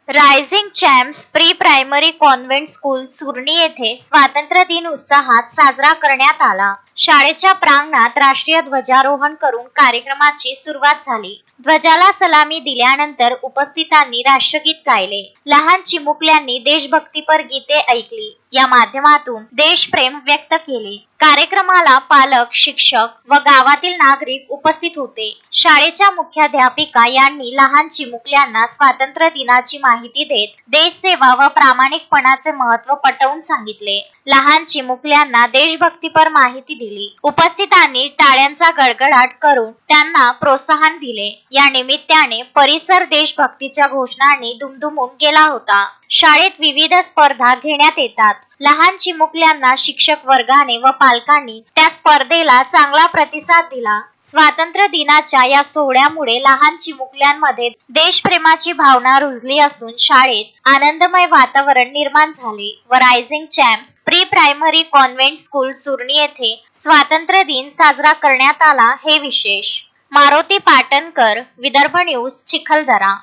Rising champs pre primary convent school Churni येथे स्वातंत्र्य दिन उत्साहात साजरा करण्यात आला. शाळेच्या प्रांगणात राष्ट्रीय ध्वजारोहण करून कार्यक्रमाची सुरुवात झाली. ध्वजाला सलामी दिल्यानंतर उपस्थितांनी राष्ट्रगीत गायले. लहान चिमुकल्यांनी देशभक्तीपर गीते ऐकली. या माध्यमातून देशप्रेम व्यक्त केले. कार्यक्रमाला पालक, शिक्षक व गावातील नागरिक उपस्थित होते. शाळेच्या मुख्याध्यापिका यांनी लहान चिमुकल्यांना स्वातंत्र्य दिनाची माहिती देत देशसेवा व प्रामाणिकपणाचे महत्त्व पटवून सांगितले. लहान चिमुकल्यांना देशभक्तीपर माहिती दिली. उपस्थितांनी टाळ्यांचा गडगडाट करून त्यांना प्रोत्साहन दिले. या निमित्ताने परिसर देशभक्तीच्या घोषणांनी दुमदुमून गेला होता. शाळेत विविध स्पर्धा घेण्यात येतात. लहान चिमुकल्यांना शिक्षक वर्गाने व पालकांनी त्या स्पर्धेला चांगला प्रतिसाद दिला. स्वातंत्र्य दिनाच्या या सोहळ्यामुळे लहान चिमुकल्यांमध्ये देशप्रेमाची भावना रुजली असून शाळेत आनंदमय वातावरण निर्माण झाले व rising champs pre primary convent school Churni येथे स्वातंत्र्य दिन साजरा करण्यात आला. हे विशेष. मारुती पाटणकर, विदर्भ न्यूज, चिखलदरा.